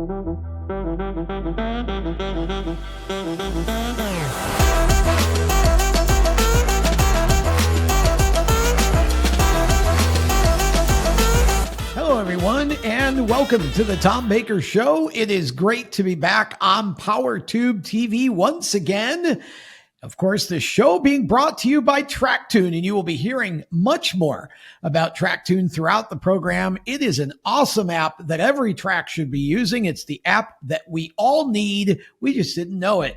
Hello, everyone, and welcome to the Tom Baker Show. It is great to be back on PowerTube TV once again. Of course, the show being brought to you by TrackTune, and you will be hearing much more about TrackTune throughout the program. It is an awesome app that every track should be using. It's the app that we all need. We just didn't know it.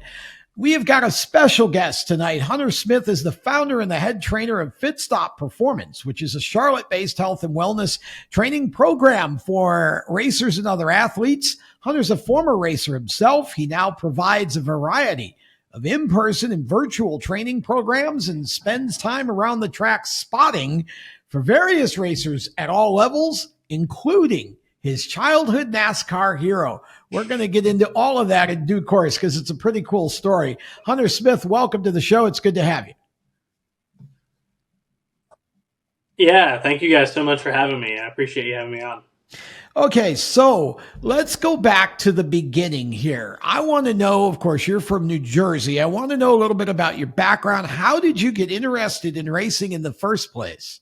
We have got a special guest tonight. Hunter Smith is the founder and the head trainer of Fitstop Performance, which is a Charlotte-based health and wellness training program for racers and other athletes. Hunter's a former racer himself. He now provides a variety of in-person and virtual training programs and spends time around the track spotting for various racers at all levels, including his childhood NASCAR hero. We're going to get into all of that in due course because it's a pretty cool story. Hunter Smith, welcome to the show. It's good to have you. Yeah, thank you guys so much for having me. I appreciate you having me on. Okay, so let's go back to the beginning here. I want to know, of course, you're from New Jersey. I want to know a little bit about your background. How did you get interested in racing in the first place?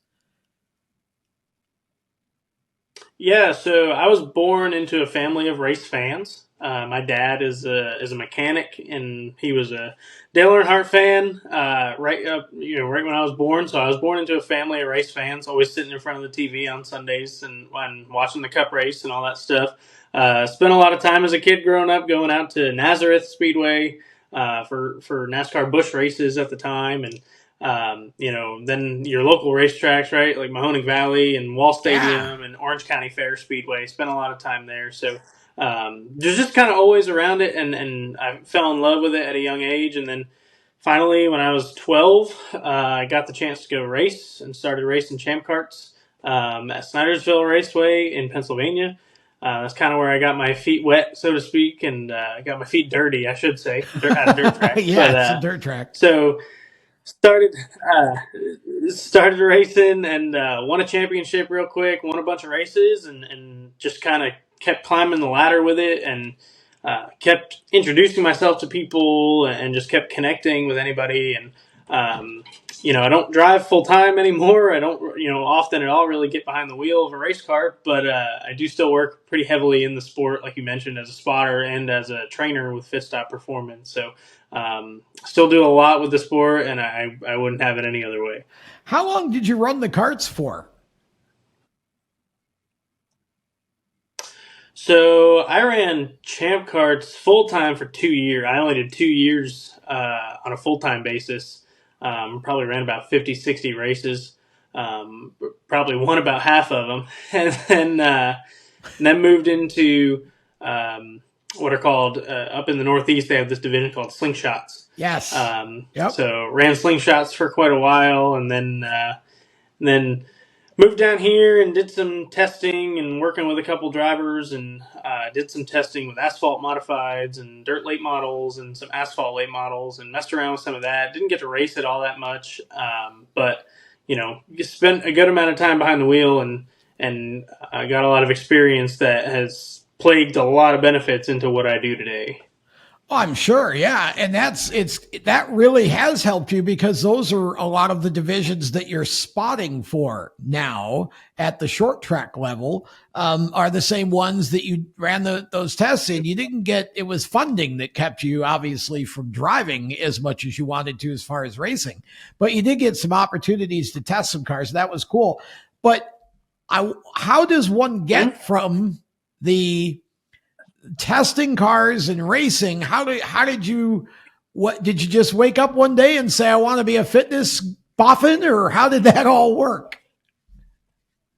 Yeah, so I was born into a family of race fans. My dad is a mechanic, and he was a Dale Earnhardt fan right when I was born. So I was born into a family of race fans, always sitting in front of the TV on Sundays and watching the Cup race and all that stuff. Spent a lot of time as a kid growing up going out to Nazareth Speedway for NASCAR Busch races at the time, and then your local racetracks, right? Like Mahoning Valley and Wall Stadium and Orange County Fair Speedway. Spent a lot of time there. So just kind of always around it. And I fell in love with it at a young age. And then finally, when I was 12, I got the chance to go race and started racing champ karts at Snydersville Raceway in Pennsylvania. That's kind of where I got my feet wet, so to speak, and I got my feet dirty, I should say, at a dirt track. It's a dirt track. So started racing and won a championship real quick, won a bunch of races, and just kind of kept climbing the ladder with it, and kept introducing myself to people and just kept connecting with anybody. And I don't drive full time anymore. I don't often at all really get behind the wheel of a race car, but I do still work pretty heavily in the sport, like you mentioned, as a spotter and as a trainer with Fitstop Performance. So still do a lot with the sport, and I wouldn't have it any other way. How long did you run the karts for? So I ran champ karts full time for 2 years. I only did 2 years on a full time basis. Probably ran about 50, 60 races. Probably won about half of them, and then moved into what are called up in the Northeast. They have this division called slingshots. Yes. So ran slingshots for quite a while, and then moved down here and did some testing and working with a couple drivers, and did some testing with asphalt modifieds and dirt late models and some asphalt late models, and messed around with some of that. Didn't get to race it all that much, but you spent a good amount of time behind the wheel, and I got a lot of experience that has plagued a lot of benefits into what I do today. Oh, I'm sure. Yeah. And that really has helped you because those are a lot of the divisions that you're spotting for now at the short track level, are the same ones that you ran those tests in. You didn't it was funding that kept you obviously from driving as much as you wanted to as far as racing, but you did get some opportunities to test some cars. That was cool. But how does one get from the testing cars and racing? How did you just wake up one day and say, I want to be a fitness boffin, or how did that all work?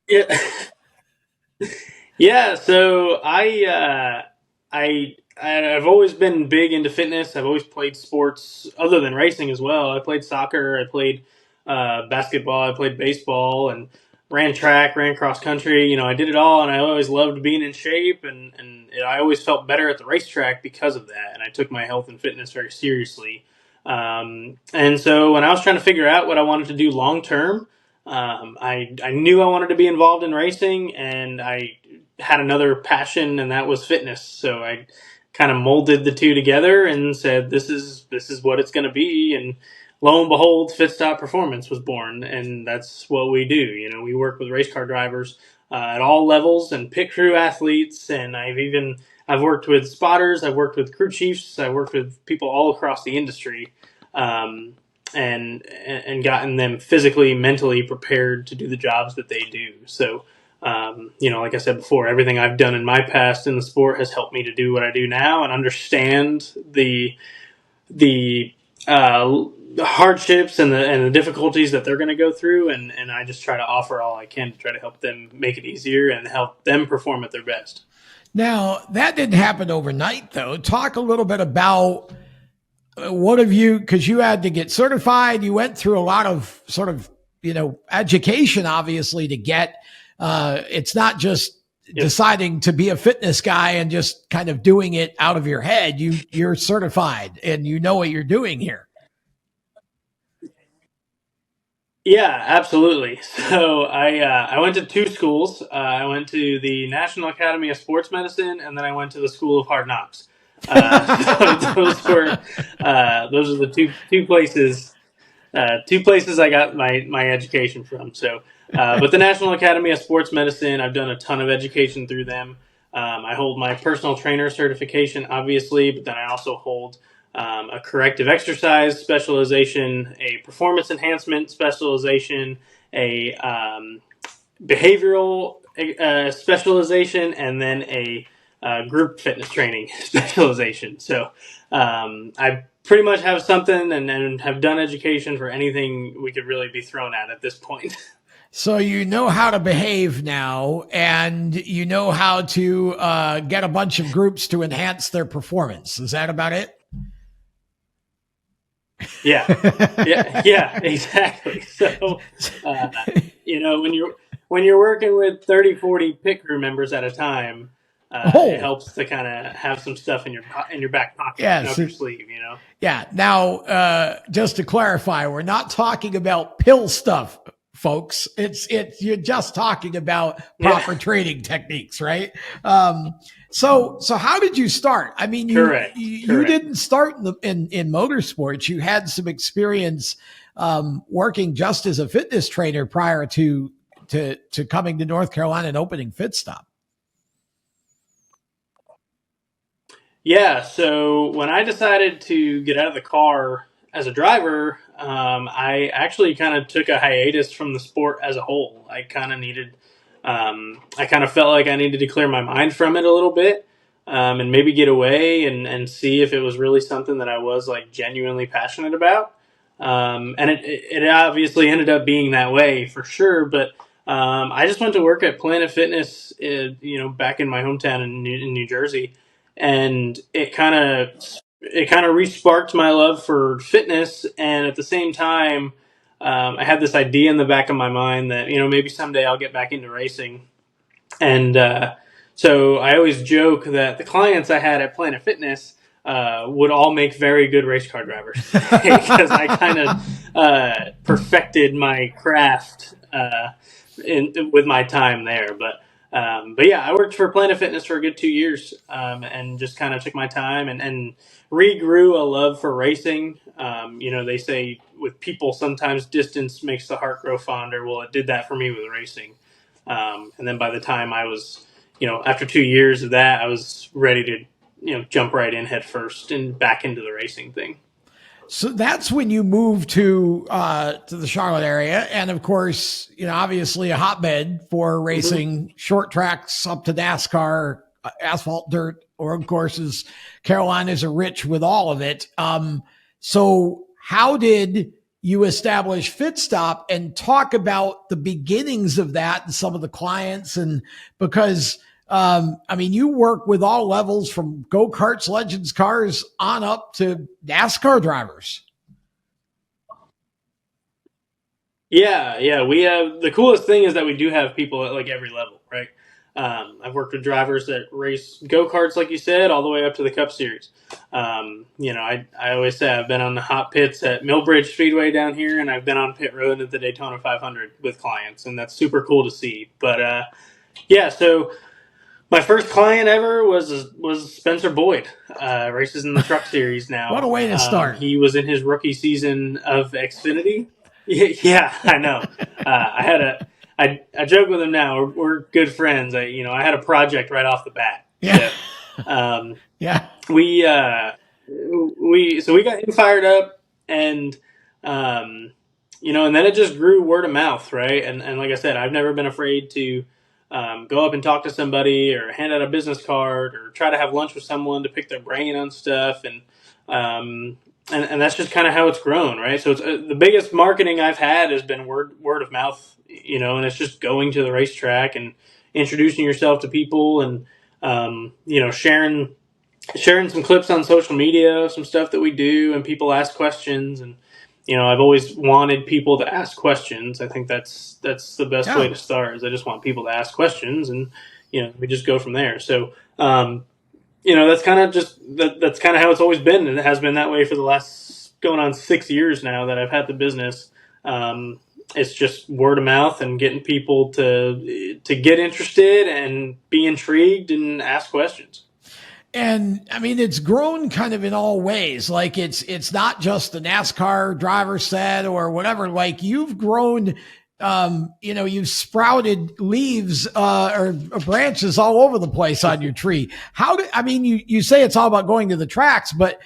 Yeah. Yeah. So I've always been big into fitness. I've always played sports other than racing as well. I played soccer, I played basketball, I played baseball, and ran track, ran cross country. I did it all, and I always loved being in shape, and I always felt better at the racetrack because of that. And I took my health and fitness very seriously. And so when I was trying to figure out what I wanted to do long term, I knew I wanted to be involved in racing, and I had another passion, and that was fitness. So I kind of molded the two together and said, this is what it's going to be. And lo and behold, Fitstop Performance was born, and that's what we do. We work with race car drivers at all levels and pit crew athletes, and I've worked with spotters, I've worked with crew chiefs, I've worked with people all across the industry. And gotten them physically, mentally prepared to do the jobs that they do. So, like I said before, everything I've done in my past in the sport has helped me to do what I do now and understand the hardships and the difficulties that they're going to go through, and I just try to offer all I can to try to help them make it easier and help them perform at their best. Now, that didn't happen overnight, though. Talk a little bit about what have you, because you had to get certified. You went through a lot of sort of, education, obviously, to get, it's not just deciding to be a fitness guy and just kind of doing it out of your head. You're certified and you know what you're doing here. Yeah, absolutely. So I went to two schools. I went to the National Academy of Sports Medicine, and then I went to the School of Hard Knocks. So those are the two places I got my education from. So, but the National Academy of Sports Medicine, I've done a ton of education through them. I hold my personal trainer certification, obviously, but then I also hold a corrective exercise specialization, a performance enhancement specialization, a behavioral specialization, and then a group fitness training specialization. So I pretty much have something and have done education for anything we could really be thrown at this point. So you know how to behave now, and you know how to get a bunch of groups to enhance their performance. Is that about it? Yeah, yeah, exactly. So, uh, when you're working with 30, 40 pit crew members at a time, it Oh, helps to kind of have some stuff in your back pocket, yes. up your sleeve. Yeah. Now, just to clarify, we're not talking about pill stuff, folks. You're just talking about proper Yeah, training techniques, right? So how did you start? I mean, you correct. didn't start in motorsports. You had some experience working just as a fitness trainer prior to coming to North Carolina and opening Fitstop. Yeah, so when I decided to get out of the car as a driver, I actually kind of took a hiatus from the sport as a whole. I kind of felt like I needed to clear my mind from it a little bit, and maybe get away and see if it was really something that I was like genuinely passionate about. And it obviously ended up being that way for sure, but I just went to work at Planet Fitness, back in my hometown in New Jersey, and it kind of re-sparked my love for fitness. And at the same time, I had this idea in the back of my mind that maybe someday I'll get back into racing. And so I always joke that the clients I had at Planet Fitness would all make very good race car drivers because I kind of perfected my craft with my time there. But yeah, I worked for Planet Fitness for a good 2 years, and just kind of took my time and regrew a love for racing. They say with people sometimes distance makes the heart grow fonder. Well, it did that for me with racing. And then by the time I was, after 2 years of that, I was ready to, jump right in head first and back into the racing thing. So that's when you moved to the Charlotte area, and of course, obviously a hotbed for Mm-hmm. racing short tracks up to NASCAR, asphalt, dirt, or courses. Carolinas are rich with all of it. So how did you establish Fitstop and talk about the beginnings of that and some of the clients? And because I mean, you work with all levels from go karts, legends cars on up to NASCAR drivers. Yeah, yeah. We have the coolest thing is that we do have people at like every level, right? I've worked with drivers that race go karts, like you said, all the way up to the Cup Series. I always say I've been on the hot pits at Millbridge Speedway down here, and I've been on pit road at the Daytona 500 with clients, and that's super cool to see. But yeah, so My first client ever was Spencer Boyd. Races in the Truck Series What a now. way to start. He was in his rookie season of Xfinity. Yeah, I know. I joke with him now. We're good friends. I had a project right off the bat. Yeah. So, um, Yeah. we got him fired up, and and then it just grew word of mouth, right? And like I said, I've never been afraid to go up and talk to somebody, or hand out a business card, or try to have lunch with someone to pick their brain on stuff, and that's just kind of how it's grown, right? So it's the biggest marketing I've had has been word of mouth, and it's just going to the racetrack and introducing yourself to people, and sharing some clips on social media, some stuff that we do, and people ask questions. And I've always wanted people to ask questions. I think that's the best way to start. Is I just want people to ask questions, and we just go from there. So that's kind of that's kind of how it's always been, and it has been that way for the last going on 6 years now that I've had the business. It's just word of mouth and getting people to get interested and be intrigued and ask questions. And I mean, it's grown kind of in all ways. Like it's not just the NASCAR driver set or whatever. Like you've grown, you've sprouted leaves or branches all over the place on your tree. You say it's all about going to the tracks, but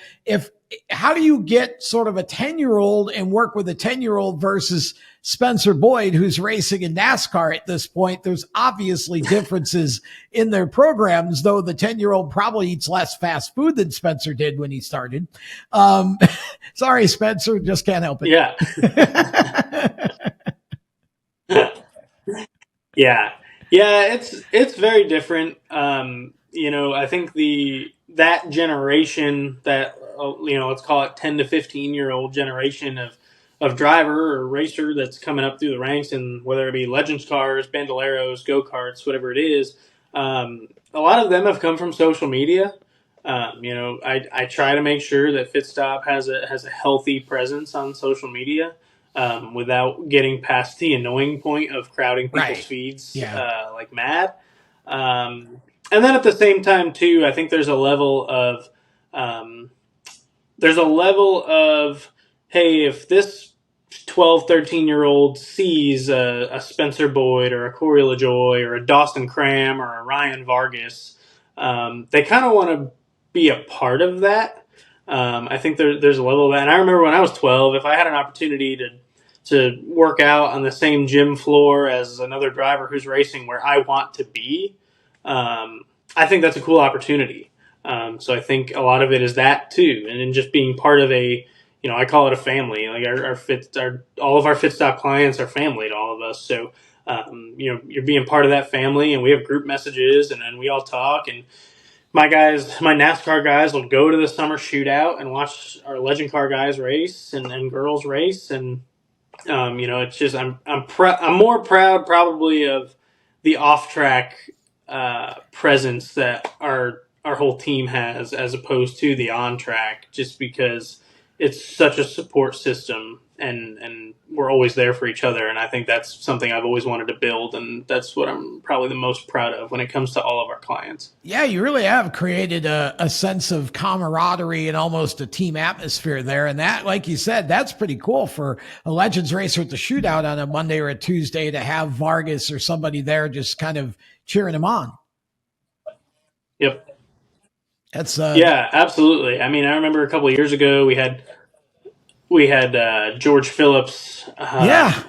how do you get sort of a 10-year-old and work with a 10-year-old versus Spencer Boyd, who's racing in NASCAR at this point? There's obviously differences in their programs, though the 10-year-old probably eats less fast food than Spencer did when he started. Sorry, Spencer, just can't help it. Yeah. Yeah, it's very different. I think that generation, that let's call it 10 to 15-year-old generation of driver or racer that's coming up through the ranks, and whether it be Legends cars, Bandoleros, go-karts, whatever it is, a lot of them have come from social media. I try to make sure that Fitstop has a healthy presence on social media. Without getting past the annoying point of crowding people's feeds like mad. And then at the same time too, I think there's a level of hey, if this 12, 13-year-old sees a Spencer Boyd or a Corey LaJoy or a Dawson Cram or a Ryan Vargas, they kind of want to be a part of that. I think there's a level of that. And I remember when I was 12, if I had an opportunity to work out on the same gym floor as another driver who's racing where I want to be, I think that's a cool opportunity. So I think a lot of it is that too. And then just being part of I call it a family. Like all of our Fitstop clients are family to all of us. So, you're being part of that family, and we have group messages, and then we all talk. And my NASCAR guys will go to the summer shootout and watch our Legend car guys race and girls race. And, it's just, I'm more proud probably of the off track, presence that our whole team has, as opposed to the on track, just because it's such a support system, and we're always there for each other. And I think that's something I've always wanted to build, and that's what I'm probably the most proud of when it comes to all of our clients. Yeah, you really have created a sense of camaraderie and almost a team atmosphere there. And that, like you said, that's pretty cool for a Legends racer at the shootout on a Monday or a Tuesday to have Vargas or somebody there just kind of cheering him on. Yep. That's yeah, absolutely. I mean, I remember a couple of years ago we had George Phillips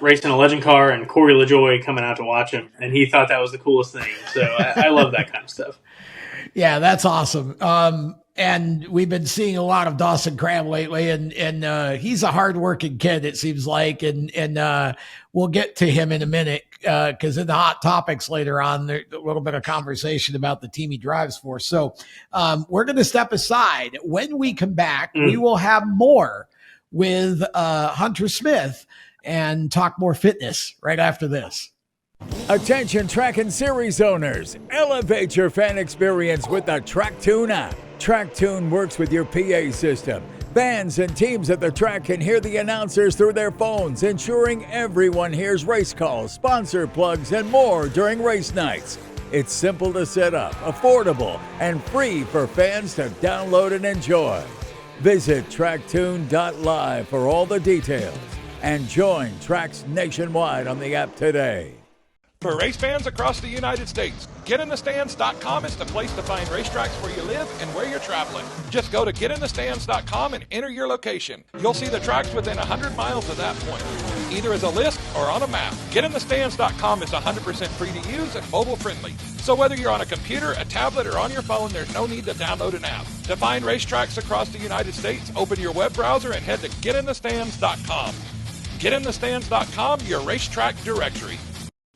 racing a Legend car, and Corey LaJoy coming out to watch him, and he thought that was the coolest thing. So I love that kind of stuff. Yeah, that's awesome. And we've been seeing a lot of Dawson Cram lately, and he's a hardworking kid, it seems like, and we'll get to him in a minute, because in the hot topics later on, there's a little bit of conversation about the team he drives for. So we're going to step aside. When we come back, we will have more with Hunter Smith and talk more fitness right after this. Attention track and series owners, elevate your fan experience with the TrackTune app. TrackTune works with your PA system. Fans and teams at the track can hear the announcers through their phones, ensuring everyone hears race calls, sponsor plugs, and more during race nights. It's simple to set up, affordable, and free for fans to download and enjoy. Visit tracktune.live for all the details and join Tracks nationwide on the app today. For race fans across the United States, GetInTheStands.com is the place to find racetracks where you live and where you're traveling. Just go to GetInTheStands.com and enter your location. You'll see the tracks within 100 miles of that point, either as a list or on a map. GetInTheStands.com is 100% free to use and mobile friendly. So whether you're on a computer, a tablet, or on your phone, there's no need to download an app. To find racetracks across the United States, open your web browser and head to GetInTheStands.com. GetInTheStands.com, your racetrack directory.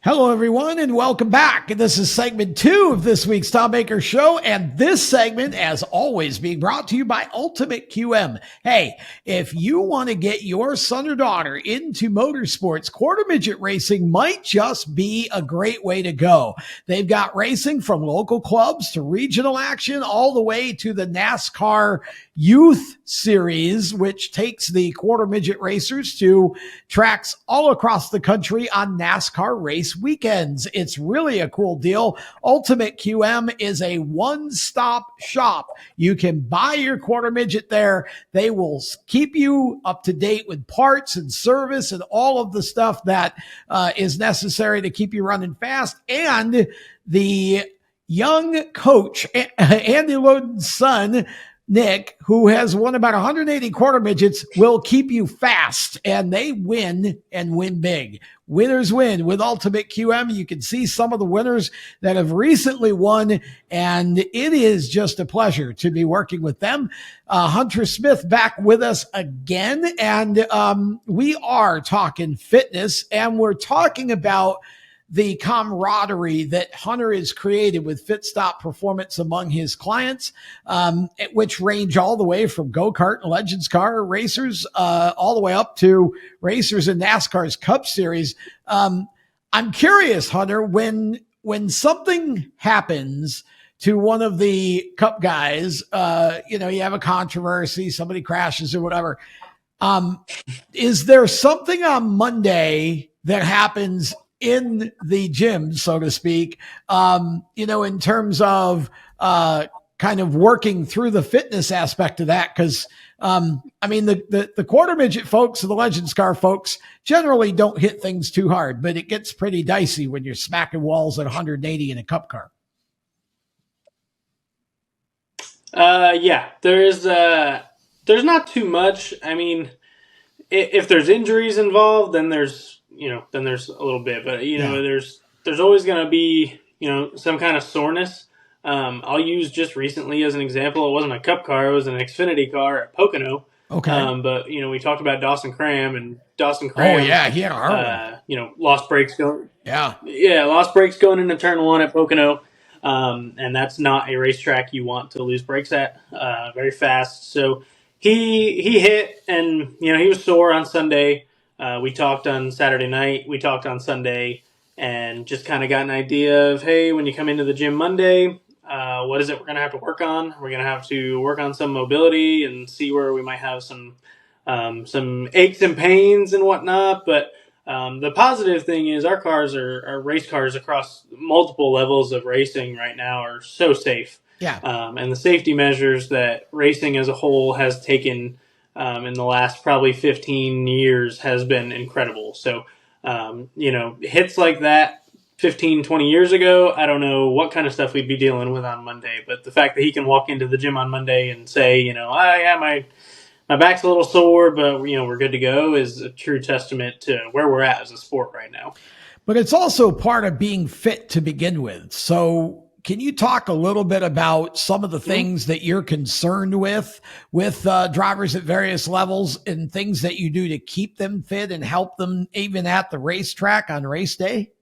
Hello, everyone, and welcome back. This is segment 2 of this week's Tom Baker Show, and this segment, as always, being brought to you by Ultimate QM. Hey, if you want to get your son or daughter into motorsports, quarter midget racing might just be a great way to go. They've got racing from local clubs to regional action, all the way to the NASCAR Youth Series, which takes the quarter midget racers to tracks all across the country on NASCAR race weekends. It's really a cool deal. Ultimate QM is a one-stop shop. You can buy your quarter midget there. They will keep you up to date with parts and service and all of the stuff that is necessary to keep you running fast. And the young coach, Andy Loden's son, Nick, who has won about 180 quarter midgets, will keep you fast, and they win and win big. Winners win with Ultimate QM. You can see some of the winners that have recently won, and it is just a pleasure to be working with them. Hunter Smith back with us again, and we are talking fitness, and we're talking about the camaraderie that Hunter has created with Fitstop Performance among his clients, which range all the way from go-kart and Legends car racers, all the way up to racers in NASCAR's Cup Series. I'm curious, Hunter, when something happens to one of the Cup guys, you have a controversy, somebody crashes or whatever. Is there something on Monday that happens in the gym, so to speak, in terms of kind of working through the fitness aspect of that? Because, the quarter midget folks and the Legends car folks generally don't hit things too hard, but it gets pretty dicey when you're smacking walls at 180 in a Cup car. Yeah, there's not too much. I mean, if there's injuries involved, then there's a little bit, but there's always going to be, some kind of soreness. I'll use just recently as an example. It wasn't a Cup car. It was an Xfinity car at Pocono. Okay. But we talked about Dawson Cram, and Dawson Cram. Oh yeah. He had a hard one. Lost brakes going. Yeah. Yeah. Lost brakes going into turn 1 at Pocono. And that's not a racetrack you want to lose brakes at, very fast. So he hit, and, he was sore on Sunday. We talked on Saturday night, we talked on Sunday, and just kind of got an idea of, hey, when you come into the gym Monday, what is it we're going to have to work on? We're going to have to work on some mobility and see where we might have some aches and pains and whatnot. But the positive thing is our cars are race cars across multiple levels of racing right now are so safe. Yeah. And the safety measures that racing as a whole has taken in the last probably 15 years has been incredible. So, hits like that 15, 20 years ago, I don't know what kind of stuff we'd be dealing with on Monday. But the fact that he can walk into the gym on Monday and say, my back's a little sore, but, we're good to go is a true testament to where we're at as a sport right now. But it's also part of being fit to begin with. So can you talk a little bit about some of the things that you're concerned with drivers at various levels and things that you do to keep them fit and help them even at the racetrack on race day?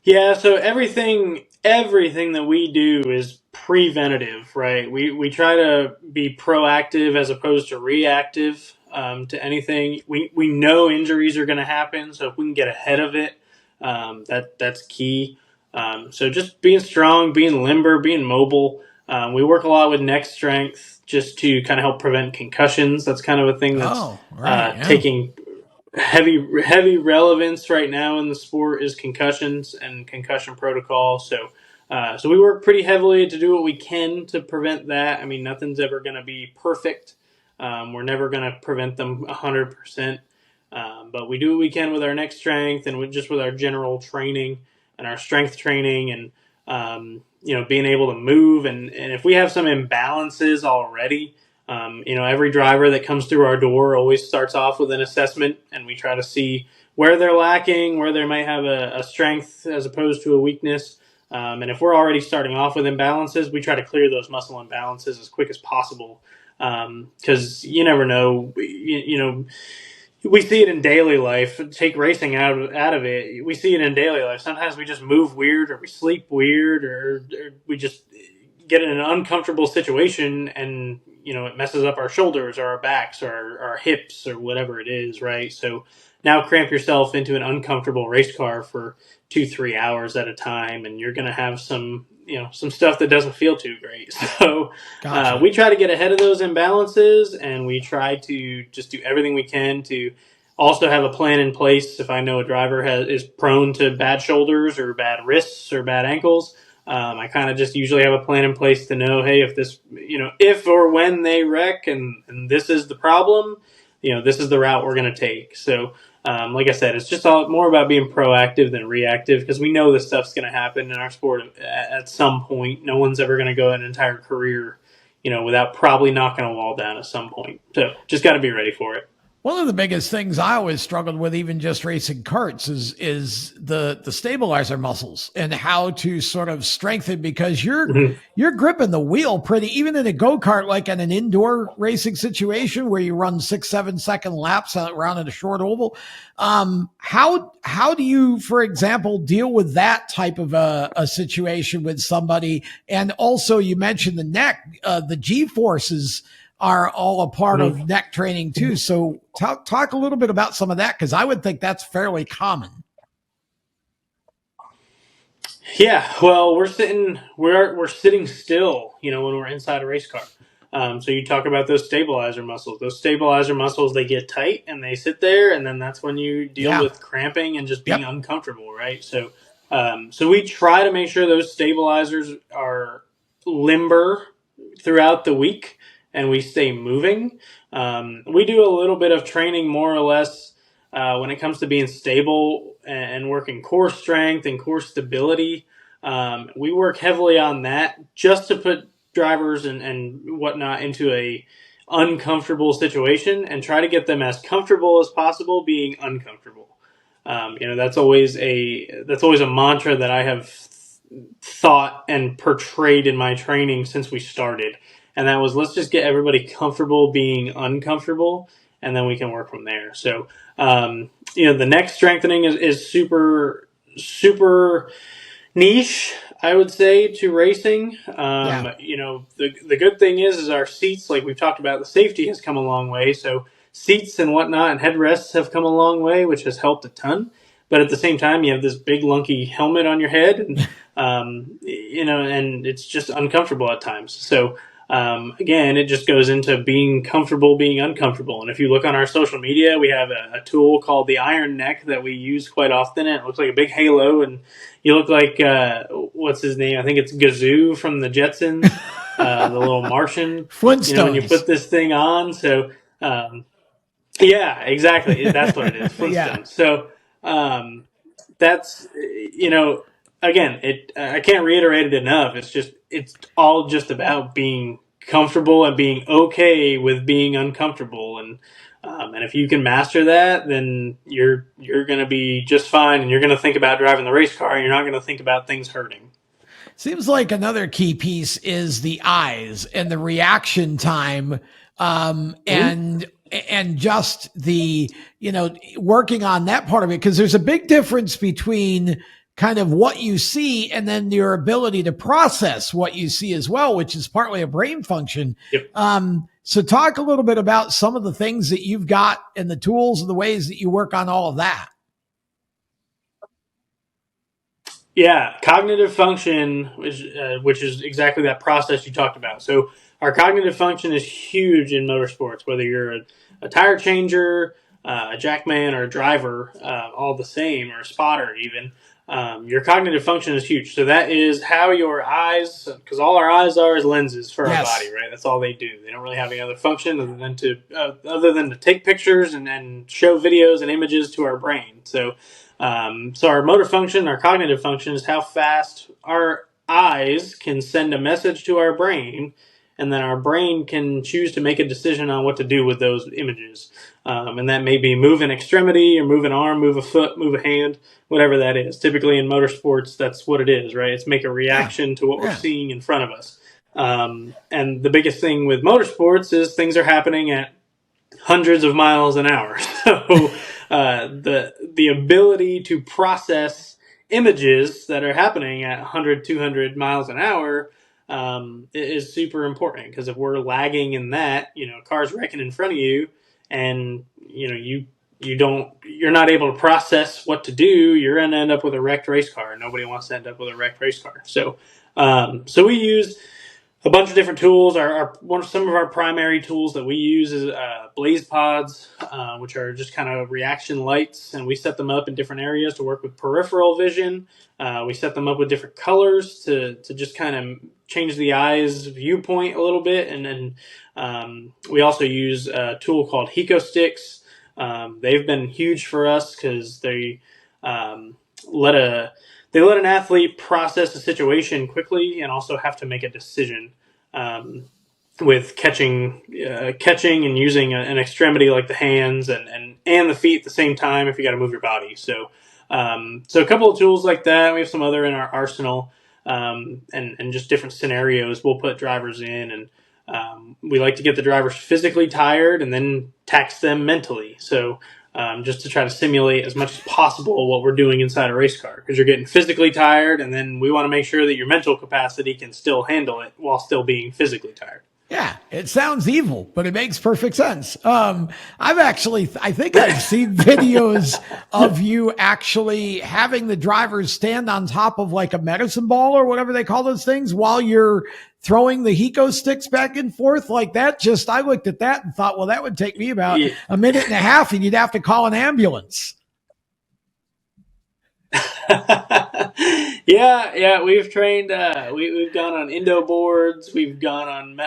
Yeah, so everything that we do is preventative, right? We try to be proactive as opposed to reactive to anything. We know injuries are going to happen, so if we can get ahead of it, that's key. So just being strong, being limber, being mobile. We work a lot with neck strength just to kind of help prevent concussions. That's kind of a thing that's taking heavy relevance right now in the sport is concussions and concussion protocol. So we work pretty heavily to do what we can to prevent that. I mean, nothing's ever going to be perfect. We're never going to prevent them 100%. But we do what we can with our neck strength and with our general training and our strength training and, being able to move. And if we have some imbalances already, every driver that comes through our door always starts off with an assessment, and we try to see where they're lacking, where they might have a strength as opposed to a weakness. And if we're already starting off with imbalances, we try to clear those muscle imbalances as quick as possible. Because you never know, we see it in daily life. Take racing out of it. We see it in daily life. Sometimes we just move weird, or we sleep weird, or we just get in an uncomfortable situation, and it messes up our shoulders or our backs or our hips or whatever it is, right? So now cramp yourself into an uncomfortable race car for 2-3 hours at a time, and you're going to have some stuff that doesn't feel too great. So Gotcha. we try to get ahead of those imbalances, and we try to just do everything we can to also have a plan in place. If I know a driver is prone to bad shoulders or bad wrists or bad ankles, I kind of just usually have a plan in place to know, hey, if or when they wreck and this is the problem, this is the route we're going to take. So, like I said, it's just more about being proactive than reactive, because we know this stuff's going to happen in our sport at some point. No one's ever going to go an entire career, without probably knocking a wall down at some point. So just got to be ready for it. One of the biggest things I always struggled with, even just racing karts, is the stabilizer muscles and how to sort of strengthen, because you're gripping the wheel pretty, even in a go-kart, like in an indoor racing situation where you run 6-7 second laps around in a short oval. How do you, for example, deal with that type of a situation with somebody? And also, you mentioned the neck, the G forces are all a part of neck training too. So talk a little bit about some of that, because I would think that's fairly common. Yeah, well, we're sitting still, when we're inside a race car. So you talk about those stabilizer muscles. Those stabilizer muscles, they get tight and they sit there, and then that's when you deal with cramping and just being uncomfortable, right? So, so we try to make sure those stabilizers are limber throughout the week, and we stay moving. We do a little bit of training, more or less, when it comes to being stable and working core strength and core stability. We work heavily on that just to put drivers and whatnot into a uncomfortable situation and try to get them as comfortable as possible being uncomfortable. That's always a mantra that I have thought and portrayed in my training since we started. And that was, let's just get everybody comfortable being uncomfortable, and then we can work from there. So, the neck strengthening is super, super niche, I would say, to racing. The good thing is our seats, like we've talked about, the safety has come a long way. So seats and whatnot and headrests have come a long way, which has helped a ton. But at the same time, you have this big lunky helmet on your head, and and it's just uncomfortable at times. So again, it just goes into being comfortable, being uncomfortable. And if you look on our social media, we have a tool called the Iron Neck that we use quite often. And it looks like a big halo, and you look like, what's his name? I think it's Gazoo from the Jetsons, the little Martian. Flintstones. When you put this thing on. So, yeah, exactly. That's what it is. Flintstones. Yeah. So, that's, again, I can't reiterate it enough. It's all just about being comfortable and being okay with being uncomfortable. And if you can master that, then you're going to be just fine. And you're going to think about driving the race car, and you're not going to think about things hurting. Seems like another key piece is the eyes and the reaction time, and just the, working on that part of it, because there's a big difference between kind of what you see and then your ability to process what you see as well, which is partly a brain function. Yep. So talk a little bit about some of the things that you've got and the tools and the ways that you work on all of that. Yeah, cognitive function, which is exactly that process you talked about. So our cognitive function is huge in motorsports, whether you're a tire changer, a jackman or a driver, all the same, or a spotter even, your cognitive function is huge. So that is how your eyes, because all our eyes are is lenses for our body, Yes. right? That's all they do. They don't really have any other function other than to take pictures and show videos and images to our brain. So our motor function, our cognitive function is how fast our eyes can send a message to our brain, and then our brain can choose to make a decision on what to do with those images. And that may be move an extremity or move an arm, move a foot, move a hand, whatever that is. Typically in motorsports, that's what it is, right? It's make a Yeah. reaction to what we're Yeah. seeing in front of us. And the biggest thing with motorsports is things are happening at hundreds of miles an hour. So the ability to process images that are happening at 100, 200 miles an hour is super important, because if we're lagging in that, a car's wrecking in front of you, and you're not able to process what to do, you're going to end up with a wrecked race car. Nobody wants to end up with a wrecked race car. So we use a bunch of different tools. Some of our primary tools that we use is blaze pods, which are just kind of reaction lights, and we set them up in different areas to work with peripheral vision. We set them up with different colors to just kind of change the eye's viewpoint a little bit, and then we also use a tool called Heco sticks. They've been huge for us because um, let a they let an athlete process a situation quickly and also have to make a decision, with catching and using an extremity like the hands and the feet at the same time if you got to move your body. So a couple of tools like that. We have some other in our arsenal, and just different scenarios we'll put drivers in, and we like to get the drivers physically tired and then tax them mentally. So just to try to simulate as much as possible what we're doing inside a race car, because you're getting physically tired, and then we want to make sure that your mental capacity can still handle it while still being physically tired. Yeah, it sounds evil, but it makes perfect sense. I think I've seen videos of you actually having the drivers stand on top of like a medicine ball or whatever they call those things while you're throwing the Heco sticks back and forth like that. I looked at that and thought, well, that would take me about a minute and a half, and you'd have to call an ambulance. Yeah, we've trained. We've gone on Indo boards. We've gone on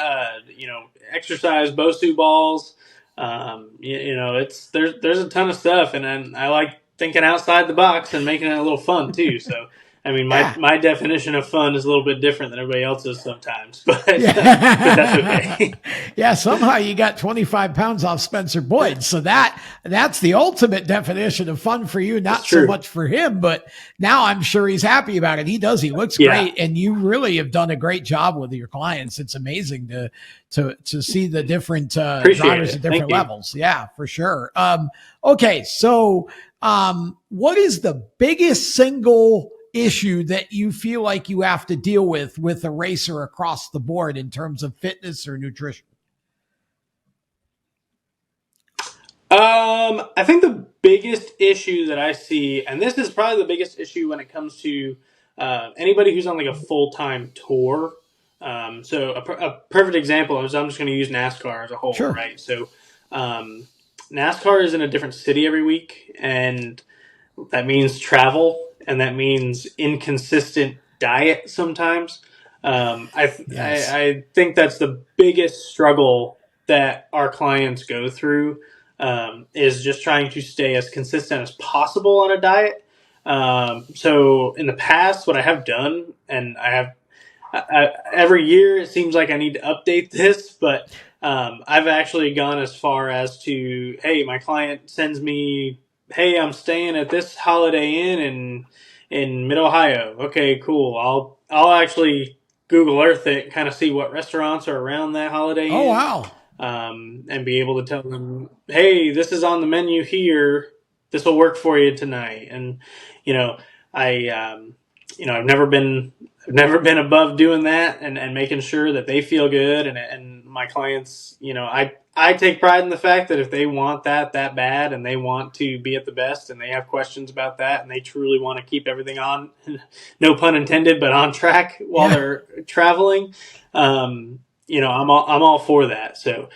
exercise BOSU balls. There's a ton of stuff, and then I like thinking outside the box and making it a little fun too. So I mean, my definition of fun is a little bit different than everybody else's sometimes, but but that's okay. Yeah, somehow you got 25 pounds off Spencer Boyd. So that's the ultimate definition of fun for you, not so much for him, but now I'm sure he's happy about it. He does. He looks great, and you really have done a great job with your clients. It's amazing to see the different drivers at different levels. Yeah, for sure. Okay, so what is the biggest single issue that you feel like you have to deal with a racer across the board in terms of fitness or nutrition? I think the biggest issue that I see, and this is probably the biggest issue when it comes to anybody who's on like a full-time tour. So a perfect example is, I'm just going to use NASCAR as a whole, right? So NASCAR is in a different city every week, and that means travel, and that means inconsistent diet sometimes. I think that's the biggest struggle that our clients go through, is just trying to stay as consistent as possible on a diet. So in the past, what I have done, and every year it seems like I need to update this, but I've actually gone as far as to, hey, my client sends me, hey, I'm staying at this Holiday Inn in Mid Ohio. Okay, cool. I'll actually Google Earth it and kind of see what restaurants are around that Holiday Inn. Oh, wow. And be able to tell them, hey, this is on the menu here. This will work for you tonight. And I've never been above doing that and making sure that they feel good, and my clients, I take pride in the fact that if they want that bad and they want to be at the best and they have questions about that and they truly want to keep everything on, no pun intended, but on track while they're traveling, I'm all for that. So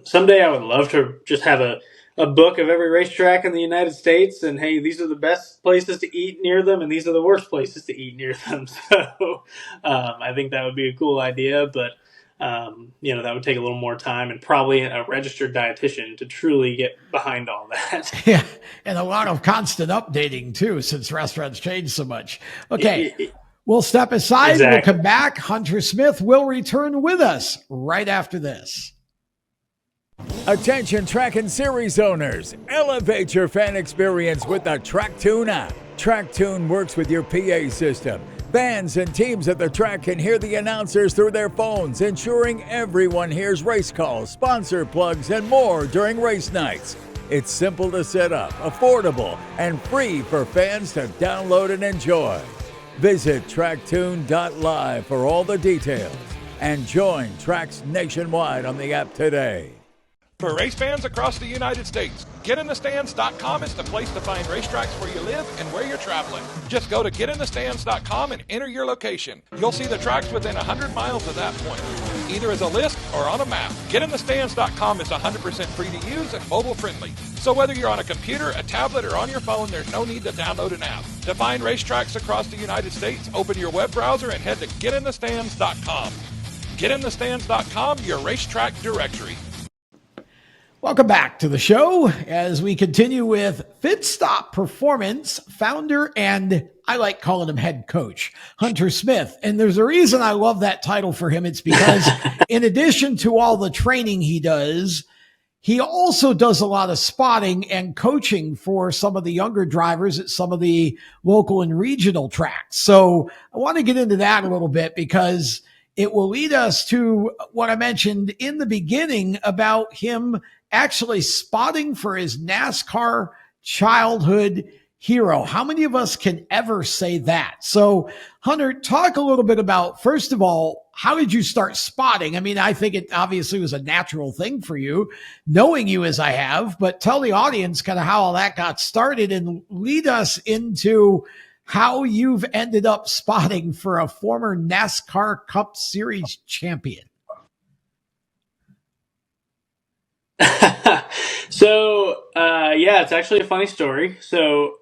someday I would love to just have a a book of every racetrack in the United States, and hey, these are the best places to eat near them, and these are the worst places to eat near them. So I think that would be a cool idea, but that would take a little more time and probably a registered dietitian to truly get behind all that. Yeah, and a lot of constant updating too, since restaurants change so much. Okay, we'll step aside. Exactly. We'll come back. Hunter Smith will return with us right after this. Attention track and series owners, elevate your fan experience with the TrackTune app. TrackTune works with your PA system. Fans and teams at the track can hear the announcers through their phones, ensuring everyone hears race calls, sponsor plugs, and more during race nights. It's simple to set up, affordable, and free for fans to download and enjoy. Visit tracktune.live for all the details and join tracks nationwide on the app today. For race fans across the United States, GetInTheStands.com is the place to find racetracks where you live and where you're traveling. Just go to GetInTheStands.com and enter your location. You'll see the tracks within 100 miles of that point, either as a list or on a map. GetInTheStands.com is 100% free to use and mobile friendly. So whether you're on a computer, a tablet, or on your phone, there's no need to download an app. To find racetracks across the United States, open your web browser and head to GetInTheStands.com. GetInTheStands.com, your racetrack directory. Welcome back to the show as we continue with Fitstop Performance founder and I like calling him head coach, Hunter Smith. And there's a reason I love that title for him. It's because in addition to all the training he does, he also does a lot of spotting and coaching for some of the younger drivers at some of the local and regional tracks. So I want to get into that a little bit because it will lead us to what I mentioned in the beginning about him actually spotting for his NASCAR childhood hero. How many of us can ever say that? So, Hunter, talk a little bit about, first of all, how did you start spotting? I mean, I think it obviously was a natural thing for you, knowing you as I have, but tell the audience kind of how all that got started and lead us into how you've ended up spotting for a former NASCAR Cup Series champion. So, it's actually a funny story. So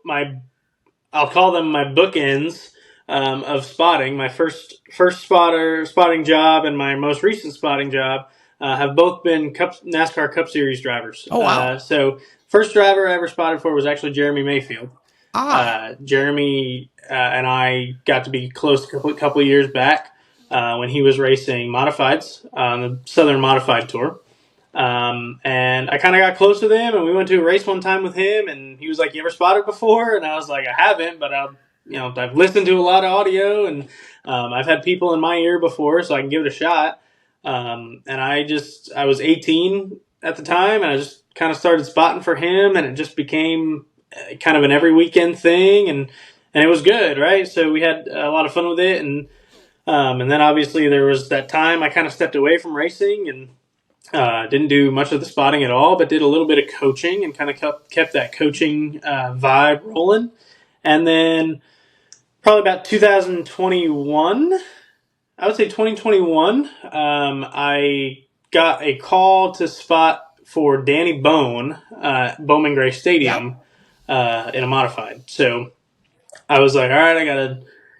I'll call them my bookends of spotting. My first spotting job and my most recent spotting job have both been NASCAR Cup Series drivers. Oh, wow. So first driver I ever spotted for was actually Jeremy Mayfield. Jeremy and I got to be close a couple of years back when he was racing modifieds on the Southern Modified Tour. And I kind of got close with him, and we went to a race one time with him, and he was like, "You ever spotted before?" And I was like, "I haven't, but I've listened to a lot of audio, and I've had people in my ear before, so I can give it a shot." And I was 18 at the time, and I just kind of started spotting for him, and it just became kind of an every weekend thing, and it was good, right? So we had a lot of fun with it, and then obviously there was that time I kind of stepped away from racing and didn't do much of the spotting at all, but did a little bit of coaching and kind of kept that coaching vibe rolling. And then probably about 2021, I would say 2021, I got a call to spot for Danny Bone, Bowman Gray Stadium, in a modified. So I was like, all right, I got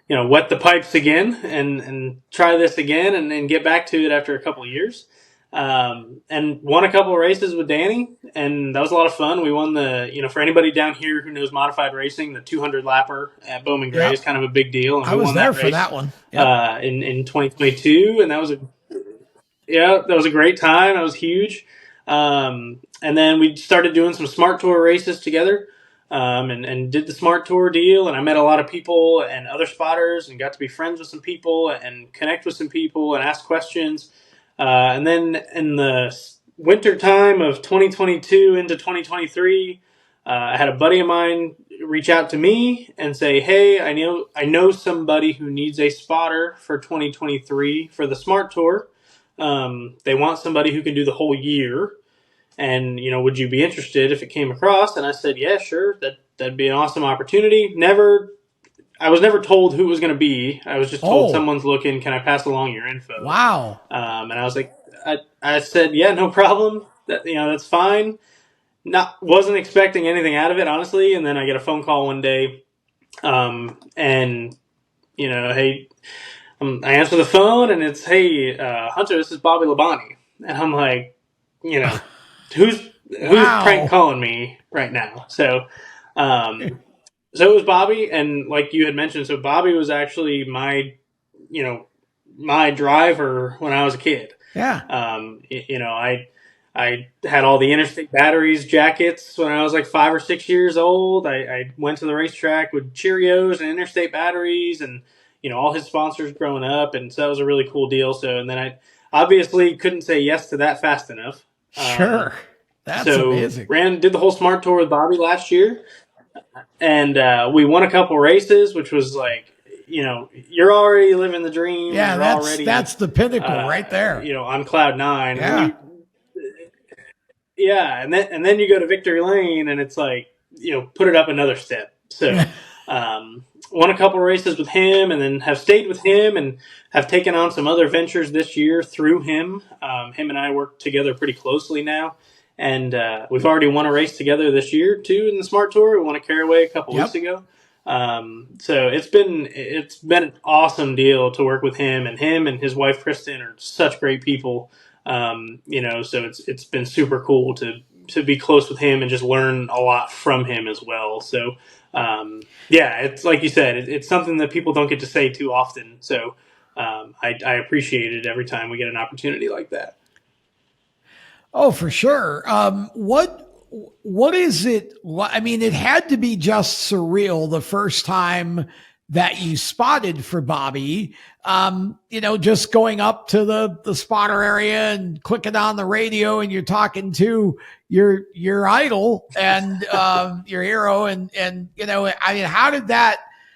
to, wet the pipes again and try this again and get back to it after a couple of years. And won a couple of races with Danny, and that was a lot of fun. We won for anybody down here who knows modified racing, the 200 lapper at Bowman Gray is kind of a big deal. And I was there for that one. Yep. In 2022, and that was a great time. That was huge. And then we started doing some Smart Tour races together, and did the Smart Tour deal, and I met a lot of people and other spotters and got to be friends with some people and connect with some people and ask questions. And then in the winter time of 2022 into 2023, I had a buddy of mine reach out to me and say, "Hey, I know somebody who needs a spotter for 2023 for the Smart Tour. They want somebody who can do the whole year. And, would you be interested if it came across?" And I said, "Yeah, sure. That'd be an awesome opportunity." I was never told who it was going to be. I was just told someone's looking. Can I pass along your info? Wow. And I was like, I said, yeah, no problem. That's fine. wasn't expecting anything out of it, honestly. And then I get a phone call one day, and hey, I answer the phone, and it's, hey, Hunter, this is Bobby Labonte, and I'm like, who's prank Wow. calling me right now? So it was Bobby, and like you had mentioned, so Bobby was actually my driver when I was a kid. Yeah. I had all the Interstate Batteries jackets when I was like 5 or 6 years old. I went to the racetrack with Cheerios and Interstate Batteries, and all his sponsors growing up, and so that was a really cool deal. So, and then I obviously couldn't say yes to that fast enough. Sure. That's So amazing. did the whole Smart Tour with Bobby last year, and we won a couple races, which was like, you're already living the dream. Yeah, You're that's already the pinnacle right there. on cloud nine. Yeah. And then you go to Victory Lane, and it's like, put it up another step. So, won a couple races with him, and then have stayed with him, and have taken on some other ventures this year through him. Him and I work together pretty closely now, and we've already won a race together this year too in the Smart Tour. We won a Caraway a couple weeks ago. So it's been an awesome deal to work with him and his wife Kristen are such great people. So it's been super cool to be close with him and just learn a lot from him as well. So, it's like you said, it's something that people don't get to say too often. So, I appreciate it every time we get an opportunity like that. Oh, for sure. What is it? I mean, it had to be just surreal the first time that you spotted for Bobby. Just going up to the spotter area and clicking on the radio, and you're talking to your idol and your hero, and I mean,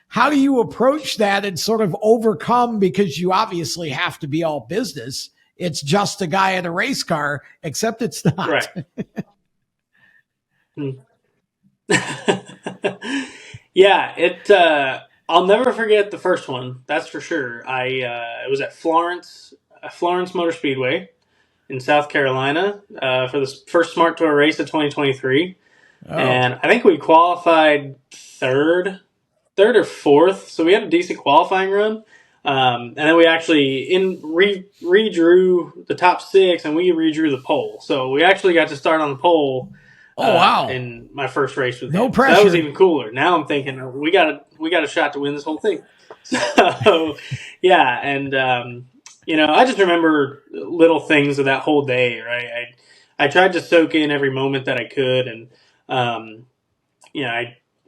how do you approach that and sort of overcome, because you obviously have to be all business. It's just a guy in a race car, except it's not. Right. I'll never forget the first one. That's for sure. It was at Florence Motor Speedway in South Carolina for the first Smart Tour race of 2023. Oh. And I think we qualified third or fourth. So we had a decent qualifying run. And then we actually redrew the top six, and we redrew the pole. So we actually got to start on the pole. Oh, wow. In my first race with no him. pressure. So that was even cooler. Now I'm thinking, we got a shot to win this whole thing. So, yeah. And, I just remember little things of that whole day, right? I tried to soak in every moment that I could. And,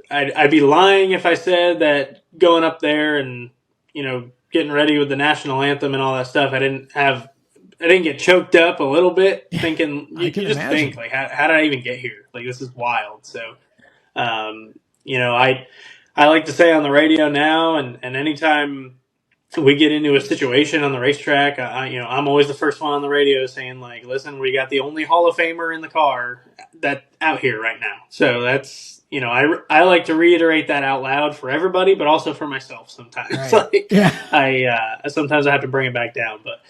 I'd be lying if I said that going up there and, getting ready with the national anthem and all that stuff, I didn't get choked up a little bit thinking, you just imagine. Think, like, how did I even get here? Like, this is wild. So, I like to say on the radio now, and anytime we get into a situation on the racetrack, I'm always the first one on the radio saying, like, listen, we got the only Hall of Famer in the car that out here right now. So that's, I like to reiterate that out loud for everybody, but also for myself sometimes. Right. Sometimes I have to bring it back down, but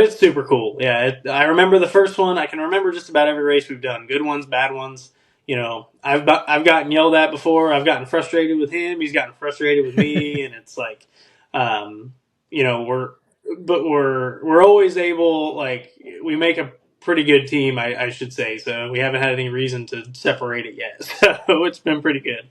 it's super cool. Yeah, I remember the first one. I can remember just about every race we've done. Good ones, bad ones. I've gotten yelled at before. I've gotten frustrated with him. He's gotten frustrated with me, and it's like, we're always able. Like, we make a pretty good team, I should say. So we haven't had any reason to separate it yet. So it's been pretty good.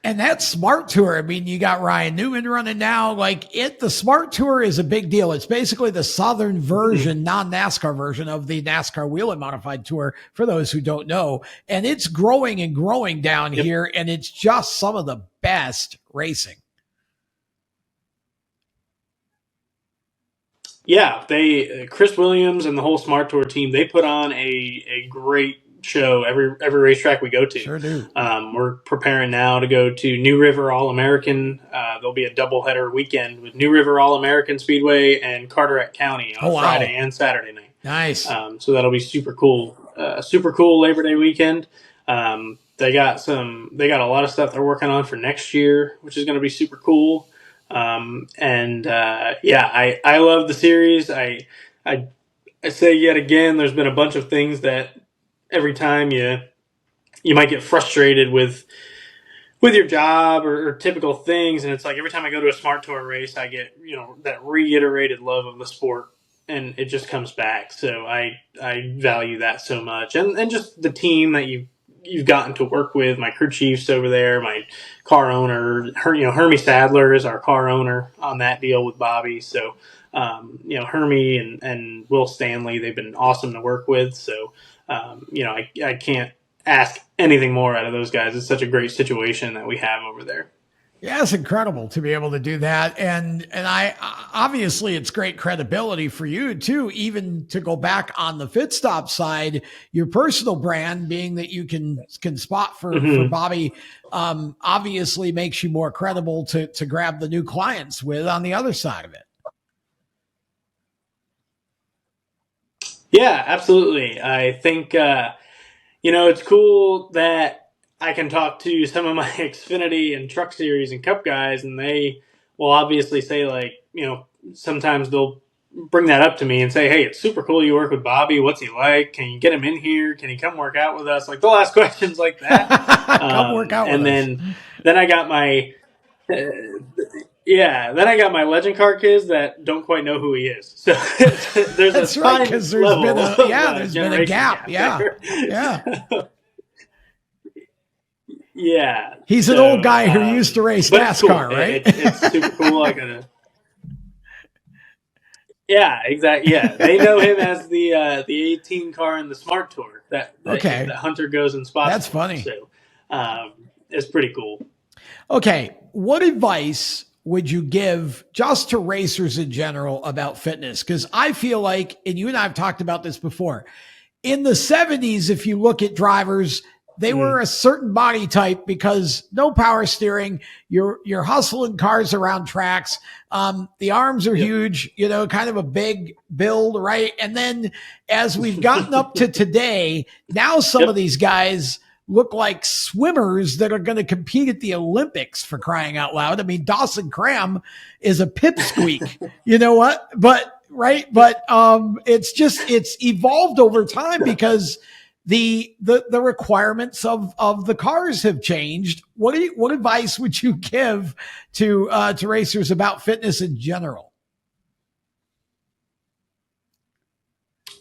And that Smart Tour, I mean, you got Ryan Newman running now. The Smart Tour is a big deal. It's basically the Southern version, non-NASCAR version of the NASCAR Wheel and Modified Tour, for those who don't know. And it's growing and growing down here, and it's just some of the best racing. Yeah, Chris Williams and the whole Smart Tour team, they put on a great show every racetrack we go to. Sure do. We're preparing now to go to New River All-American. There'll be a doubleheader weekend with New River All-American Speedway and Carteret County on Friday and Saturday night. Nice. So that'll be super cool. Super cool Labor Day weekend. They got a lot of stuff they're working on for next year, which is going to be super cool. I love the series. I say yet again, there's been a bunch of things that every time you might get frustrated with your job or typical things, and it's like every time I go to a Smart Tour race, I get that reiterated love of the sport, and it just comes back. So I value that so much, and just the team that you've gotten to work with, my crew chiefs over there, my car owner, Hermie Sadler is our car owner on that deal with Bobby. So Hermie and Will Stanley, they've been awesome to work with. So I can't ask anything more out of those guys. It's such a great situation that we have over there. Yeah, it's incredible to be able to do that, and I obviously it's great credibility for you too, even to go back on the Fitstop side, your personal brand being that you can spot for Bobby, obviously makes you more credible to grab the new clients with on the other side of it. Yeah, absolutely. I think it's cool that I can talk to some of my Xfinity and Truck Series and Cup guys, and they will obviously say, like, sometimes they'll bring that up to me and say, hey, it's super cool you work with Bobby. What's he like? Can you get him in here? Can he come work out with us? Like, they'll ask questions like that. Come work out with us. Then I got my then I got my legend car kids that don't quite know who he is. So there's That's a right, fine because there's level been of, there's been a gap. Yeah, there. yeah. Yeah, He's an old guy who used to race NASCAR, cool. Right? It's super cool. Yeah, exactly. Yeah, they know him as the 18 car in the Smart Tour that Hunter goes and spots. That's funny. So it's pretty cool. Okay, what advice would you give just to racers in general about fitness? Because I feel like, and you and I have talked about this before, in the 70s, if you look at drivers, they were a certain body type because no power steering. You're hustling cars around tracks. The arms are huge, kind of a big build, right? And then as we've gotten up to today, now some of these guys look like swimmers that are going to compete at the Olympics, for crying out loud. I mean, Dawson Cram is a pipsqueak. You know what? But it's evolved over time because the requirements of the cars have changed. What advice would you give to racers about fitness in general?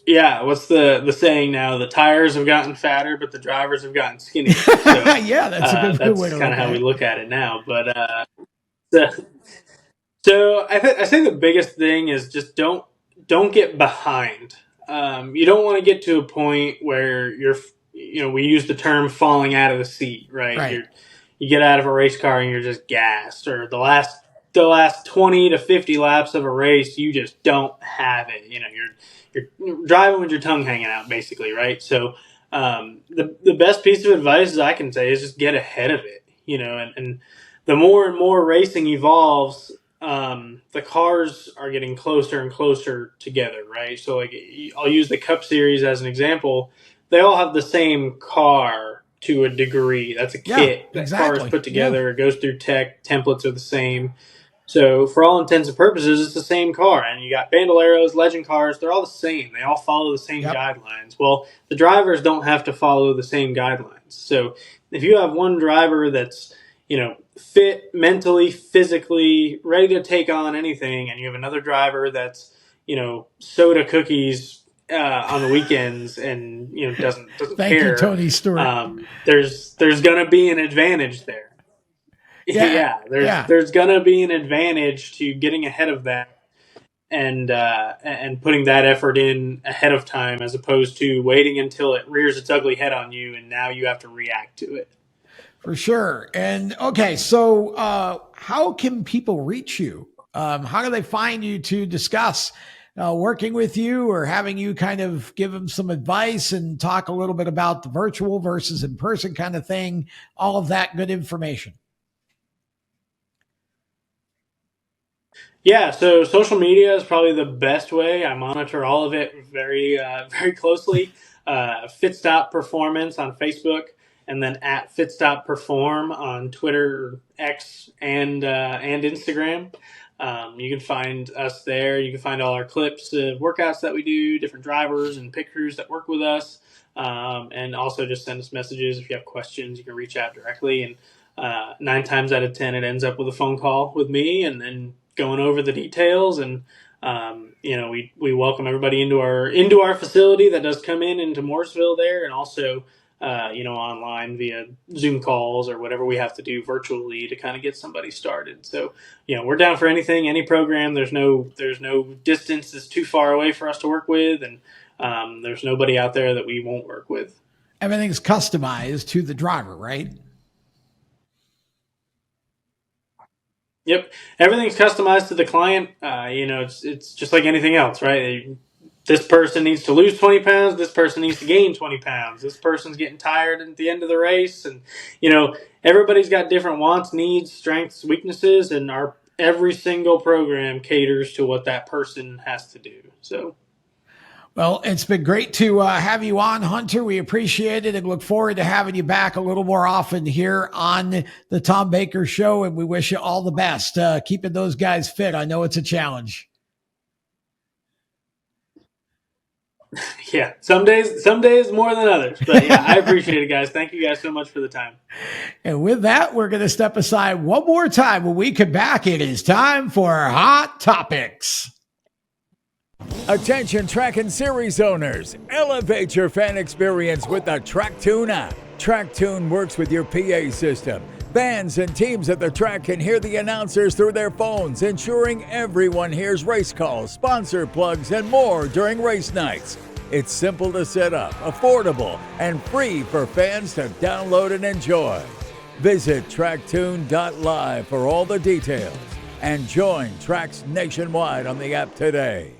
Yeah, what's the saying now? The tires have gotten fatter, but the drivers have gotten skinnier. So, yeah, that's a good way to look at it. That's kind of how we look at it now. But so I think the biggest thing is just don't get behind. You don't want to get to a point where we use the term falling out of the seat, right? You get out of a race car and you're just gassed, or the last 20 to 50 laps of a race, you just don't have it. You're driving with your tongue hanging out, basically, right? So the best piece of advice I can say is just get ahead of it, and the more and more racing evolves, the cars are getting closer and closer together, right? So like I'll use the Cup Series as an example. They all have the same car to a degree. That's a kit. That car is put together. It goes through tech. Templates are the same. So for all intents and purposes, it's the same car. And you got Bandoleros, Legend cars. They're all the same. They all follow the same guidelines. Well, the drivers don't have to follow the same guidelines. So if you have one driver that's fit mentally, physically, ready to take on anything, and you have another driver that's soda cookies on the weekends and doesn't Thank care. You, Tony Stewart. There's going to be an advantage there. There's going to be an advantage to getting ahead of that and putting that effort in ahead of time, as opposed to waiting until it rears its ugly head on you and now you have to react to it. For sure. And okay, so how can people reach you? How do they find you to discuss working with you, or having you kind of give them some advice and talk a little bit about the virtual versus in person kind of thing? All of that good information. Yeah, so social media is probably the best way. I monitor all of it very, very closely. Fitstop Performance on Facebook, and then at Fitstop Perform on Twitter, X, and Instagram. You can find us there. You can find all our clips of workouts that we do, different drivers and pit crews that work with us. And also just send us messages. If you have questions, you can reach out directly. And 9 times out of 10, it ends up with a phone call with me and then going over the details. And we welcome everybody into our facility that does come into Mooresville there, and also online via Zoom calls or whatever we have to do virtually to kind of get somebody started. So we're down for anything, any program. There's no distance that's too far away for us to work with, and there's nobody out there that we won't work with. Everything's customized to the driver, right? Yep. Everything's customized to the client. It's just like anything else, right? This person needs to lose 20 pounds. This person needs to gain 20 pounds. This person's getting tired at the end of the race. And, everybody's got different wants, needs, strengths, weaknesses, and every single program caters to what that person has to do. So. Well, it's been great to have you on, Hunter. We appreciate it and look forward to having you back a little more often here on the Tom Baker Show. And we wish you all the best, keeping those guys fit. I know it's a challenge. Yeah, some days more than others. But yeah, I appreciate it, guys. Thank you guys so much for the time. And with that, we're going to step aside one more time. When we come back, it is time for Hot Topics. Attention track and series owners, elevate your fan experience with the TrackTune app. TrackTune works with your PA system. Fans and teams at the track can hear the announcers through their phones, ensuring everyone hears race calls, sponsor plugs, and more during race nights. It's simple to set up, affordable, and free for fans to download and enjoy. Visit tracktune.live for all the details and join tracks nationwide on the app today.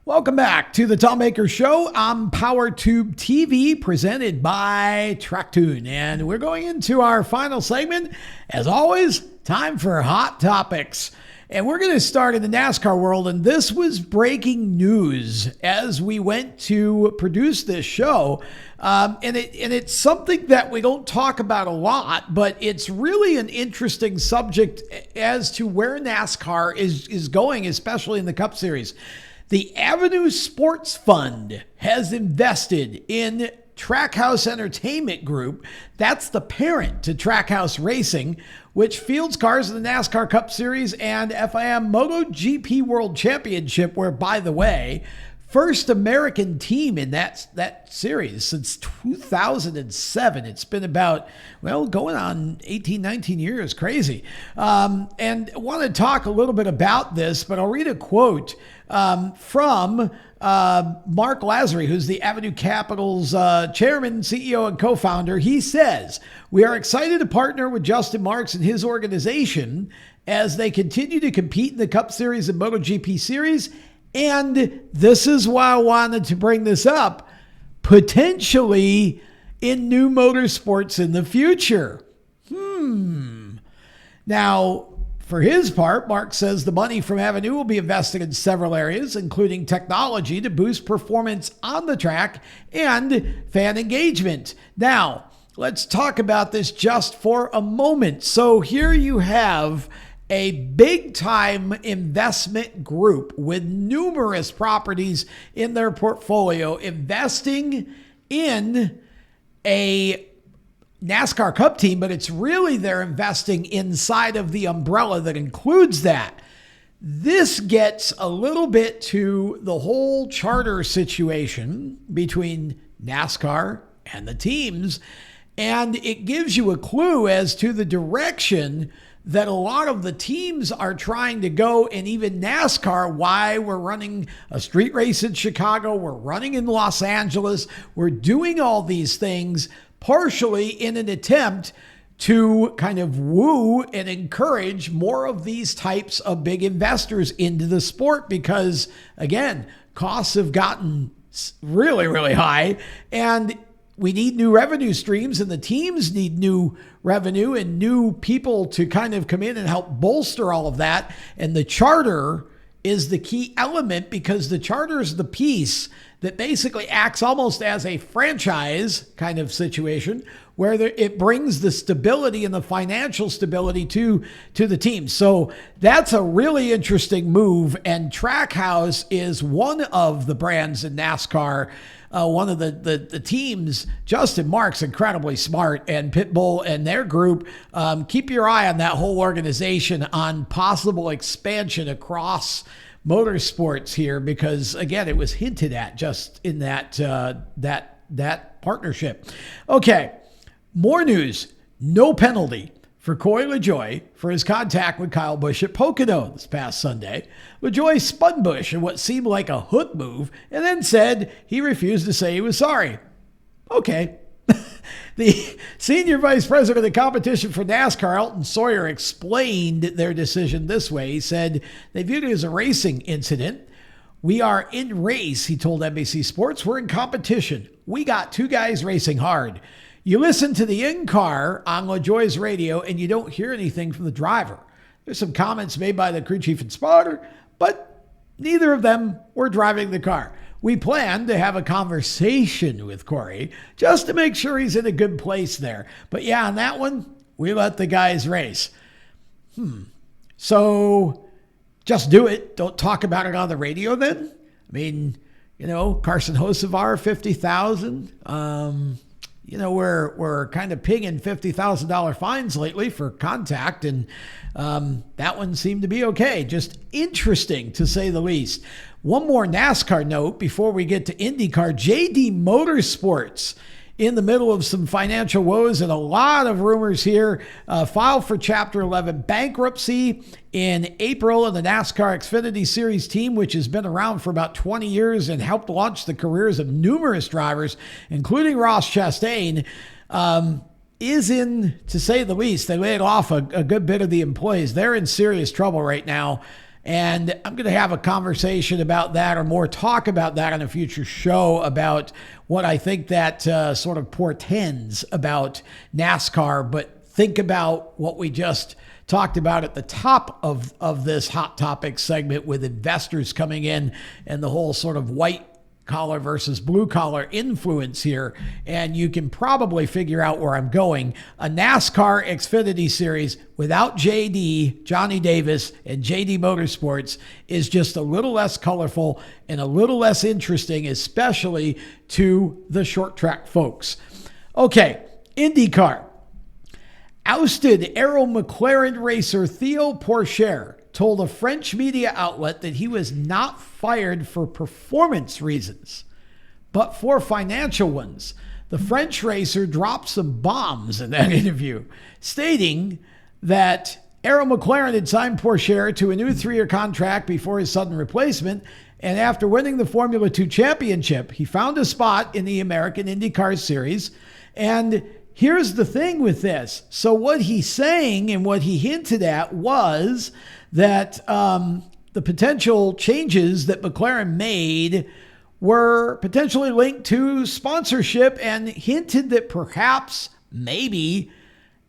Welcome back to the Tom Baker Show on PowerTube TV, presented by TrackTune. And we're going into our final segment. As always, time for Hot Topics. And we're going to start in the NASCAR world. And this was breaking news as we went to produce this show. And it's something that we don't talk about a lot, but it's really an interesting subject as to where NASCAR is going, especially in the Cup Series. The Avenue Sports Fund has invested in Trackhouse Entertainment Group. That's the parent to Trackhouse Racing, which fields cars in the NASCAR Cup Series and FIM MotoGP World Championship, where, by the way, first American team in that series since 2007. It's been about, going on 18, 19 years. Crazy. And I want to talk a little bit about this, but I'll read a quote from Mark Lazary, who's the Avenue Capital's chairman, CEO, and co-founder. He says, "We are excited to partner with Justin Marks and his organization as they continue to compete in the Cup Series and MotoGP Series. And this is why I wanted to bring this up, potentially in new motorsports in the future." Now, for his part, Mark says the money from Avenue will be invested in several areas, including technology to boost performance on the track and fan engagement. Now, let's talk about this just for a moment. So here you have a big-time investment group with numerous properties in their portfolio investing in a NASCAR Cup team, but it's really they're investing inside of the umbrella that includes that. This gets a little bit to the whole charter situation between NASCAR and the teams, and it gives you a clue as to the direction that a lot of the teams are trying to go, and even NASCAR, why we're running a street race in Chicago, we're running in Los Angeles, we're doing all these things partially in an attempt to kind of woo and encourage more of these types of big investors into the sport because, again, costs have gotten really, really high, and we need new revenue streams, and the teams need new revenue and new people to kind of come in and help bolster all of that. And the charter is the key element because the charter is the piece that basically acts almost as a franchise kind of situation where it brings the stability and the financial stability to the team. So that's a really interesting move. And Trackhouse is one of the brands in NASCAR. One of the teams. Justin Marks incredibly smart, and Pitbull and their group. Keep your eye on that whole organization on possible expansion across motorsports here, because again, it was hinted at just in that partnership. Okay, more news. No penalty for Corey LaJoie for his contact with Kyle Busch at Pocono this past Sunday. LaJoie spun Busch in what seemed like a hook move and then said he refused to say he was sorry. Okay. The senior vice president of the competition for NASCAR, Elton Sawyer, explained their decision this way. He said they viewed it as a racing incident. We are in race, he told NBC Sports. We're in competition. We got two guys racing hard. You listen to the in-car on LaJoie's radio and you don't hear anything from the driver. There's some comments made by the crew chief and spotter, but neither of them were driving the car. We plan to have a conversation with Corey just to make sure he's in a good place there. But yeah, on that one, we let the guys race. So just do it. Don't talk about it on the radio then. I mean, Carson Hocevar, $50,000. We're kind of pinging $50,000 fines lately for contact, and that one seemed to be okay. Just interesting, to say the least. One more NASCAR note before we get to IndyCar. JD Motorsports, in the middle of some financial woes and a lot of rumors here, filed for Chapter 11 bankruptcy in April, and the NASCAR Xfinity Series team, which has been around for about 20 years and helped launch the careers of numerous drivers, including Ross Chastain, is in, to say the least, they laid off a good bit of the employees. They're in serious trouble right now. And I'm going to have a conversation about that, or more talk about that on a future show, about what I think that sort of portends about NASCAR. But think about what we just talked about at the top of this Hot Topics segment, with investors coming in and the whole sort of white collar versus blue collar influence here. And you can probably figure out where I'm going. A NASCAR Xfinity Series without JD, Johnny Davis, and JD Motorsports is just a little less colorful and a little less interesting, especially to the short track folks. Okay, IndyCar. Ousted Aero McLaren racer Theo Pourchaire told a French media outlet that he was not fired for performance reasons, but for financial ones. The French racer dropped some bombs in that interview, stating that Aero McLaren had signed Pourchaire to a new 3-year contract before his sudden replacement, and after winning the Formula 2 championship, he found a spot in the American IndyCar Series. And here's the thing with this. So what he's saying and what he hinted at was that the potential changes that McLaren made were potentially linked to sponsorship, and hinted that perhaps, maybe,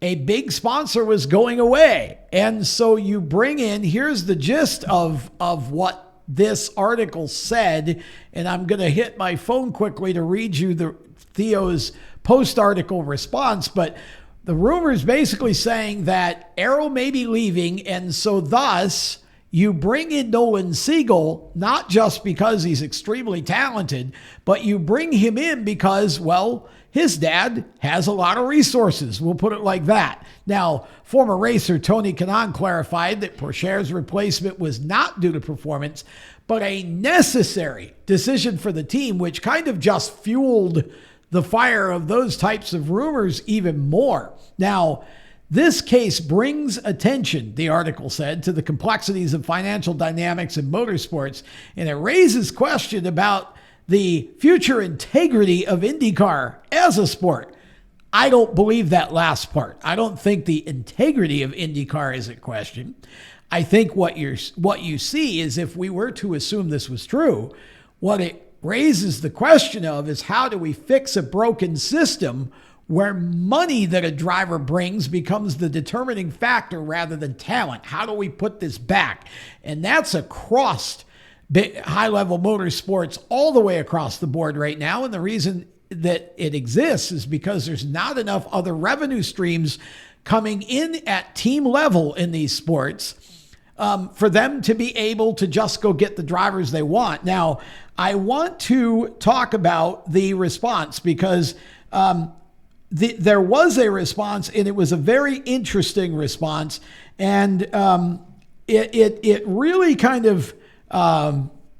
a big sponsor was going away. And so you bring in, here's the gist of what this article said, and I'm going to hit my phone quickly to read you Theo's post-article response, but the rumor is basically saying that Aero may be leaving, and so thus you bring in Nolan Siegel, not just because he's extremely talented, but you bring him in because, well, his dad has a lot of resources. We'll put it like that. Now, former racer Tony Kanaan clarified that Pourchaire's replacement was not due to performance, but a necessary decision for the team, which kind of just fueled the fire of those types of rumors even more. Now, this case brings attention, the article said, to the complexities of financial dynamics in motorsports, and it raises question about the future integrity of IndyCar as a sport. I don't believe that last part. I don't think the integrity of IndyCar is at question. I think what you see is, if we were to assume this was true, what it raises the question of is, how do we fix a broken system where money that a driver brings becomes the determining factor rather than talent? How do we put this back? And that's across high-level motorsports all the way across the board right now. And the reason that it exists is because there's not enough other revenue streams coming in at team level in these sports for them to be able to just go get the drivers they want. Now, I want to talk about the response because there was a response, and it was a very interesting response, and it really kind of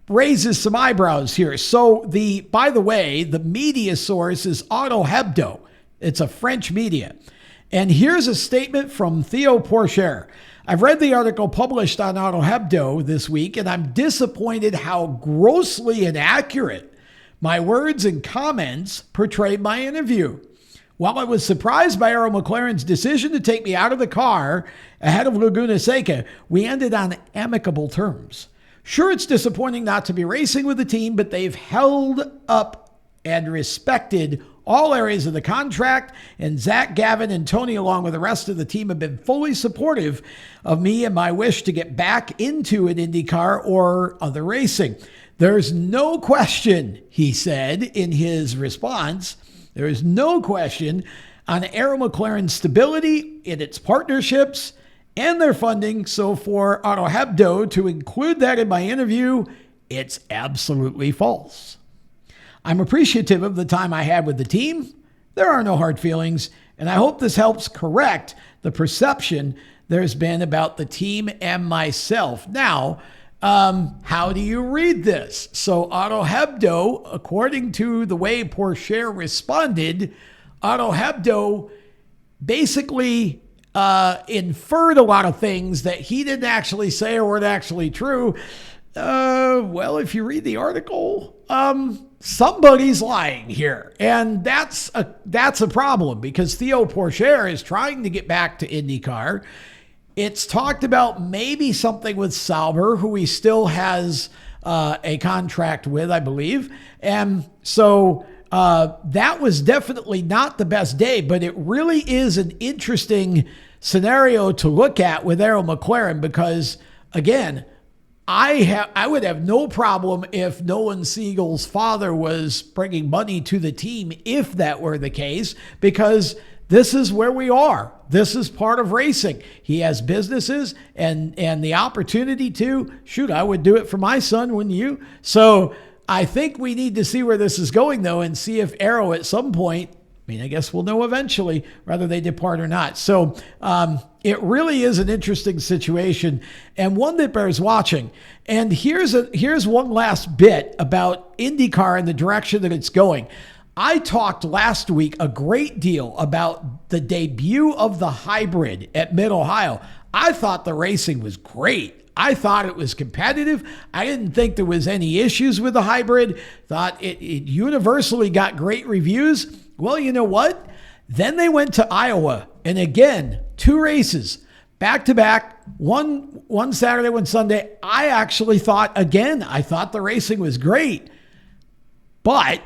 raises some eyebrows here. So by the way, the media source is Auto Hebdo. It's a French media. And here's a statement from Theo Pourchaire. I've read the article published on Auto Hebdo this week, and I'm disappointed how grossly inaccurate my words and comments portrayed my interview. While I was surprised by Arrow McLaren's decision to take me out of the car ahead of Laguna Seca, we ended on amicable terms. Sure, it's disappointing not to be racing with the team, but they've held up and respected all areas of the contract, and Zach, Gavin, and Tony, along with the rest of the team, have been fully supportive of me and my wish to get back into an IndyCar or other racing. There's no question, he said in his response, there is no question on Arrow McLaren's stability in its partnerships and their funding. So for Auto Hebdo to include that in my interview, it's absolutely false. I'm appreciative of the time I had with the team. There are no hard feelings, and I hope this helps correct the perception there's been about the team and myself. Now, how do you read this? So Auto Hebdo, according to the way Pourchaire responded, Auto Hebdo basically inferred a lot of things that he didn't actually say or weren't actually true. Well, if you read the article, somebody's lying here. And that's a problem because Theo Pourchaire is trying to get back to IndyCar. It's talked about maybe something with Sauber, who he still has a contract with, I believe. And so that was definitely not the best day, but it really is an interesting scenario to look at with Arrow McLaren because, again, I would have no problem if Nolan Siegel's father was bringing money to the team if that were the case, because this is where we are. This is part of racing. He has businesses and the opportunity to, shoot, I would do it for my son, wouldn't you? So I think we need to see where this is going, though, and see if Arrow at some point, I mean, I guess we'll know eventually whether they depart or not. So it really is an interesting situation and one that bears watching. And here's one last bit about IndyCar and the direction that it's going. I talked last week a great deal about the debut of the hybrid at Mid-Ohio. I thought the racing was great. I thought it was competitive. I didn't think there was any issues with the hybrid. Thought it universally got great reviews. Well, you know what? Then they went to Iowa. And again, 2 races, back-to-back, one Saturday, one Sunday. I actually thought the racing was great. But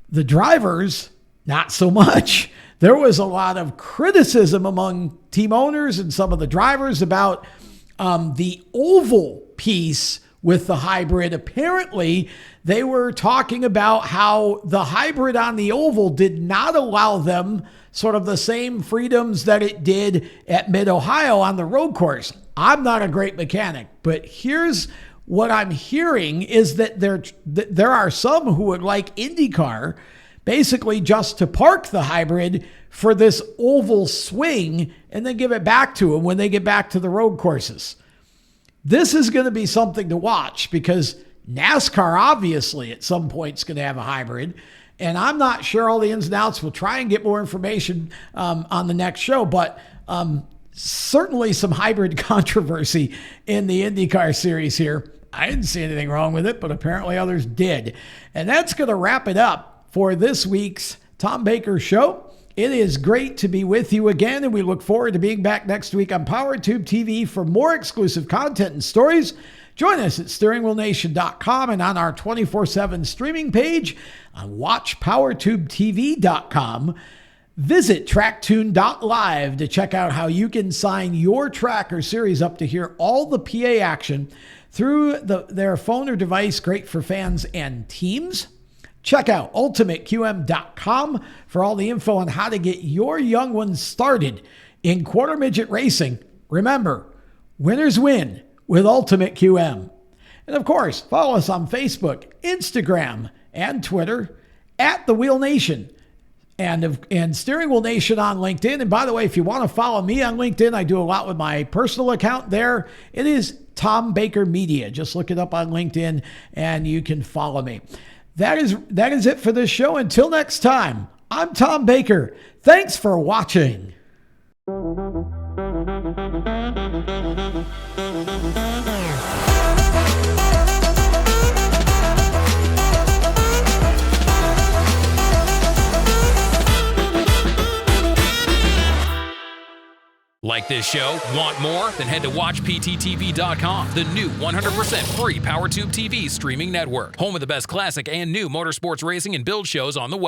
the drivers, not so much. There was a lot of criticism among team owners and some of the drivers about the oval piece with the hybrid. Apparently, they were talking about how the hybrid on the oval did not allow them sort of the same freedoms that it did at Mid-Ohio on the road course. I'm not a great mechanic, but here's what I'm hearing is that there are some who would like IndyCar basically just to park the hybrid for this oval swing and then give it back to them when they get back to the road courses. This is going to be something to watch because NASCAR obviously at some point is going to have a hybrid, and I'm not sure all the ins and outs. We'll try and get more information on the next show, but certainly some hybrid controversy in the IndyCar series here. I didn't see anything wrong with it, but apparently others did. And that's going to wrap it up for this week's Tom Baker Show. It is great to be with you again, and we look forward to being back next week on PowerTube TV for more exclusive content and stories. Join us at steeringwheelnation.com and on our 24/7 streaming page on watchpowertubetv.com. Visit tracktune.live to check out how you can sign your track or series up to hear all the PA action through their phone or device, great for fans and teams. check out ultimateqm.com for all the info on how to get your young ones started in quarter midget racing. Remember, winners win with Ultimate QM. And of course, follow us on Facebook, Instagram, and Twitter at The Wheel Nation and Steering Wheel Nation on LinkedIn. And by the way, if you want to follow me on LinkedIn, I do a lot with my personal account there. It is Tom Baker Media. Just look it up on LinkedIn and you can follow me. That is it for this show. Until next time, I'm Tom Baker. Thanks for watching. Like this show? Want more? Then head to WatchPTTV.com, the new 100% free PowerTube TV streaming network. Home of the best classic and new motorsports racing and build shows on the web.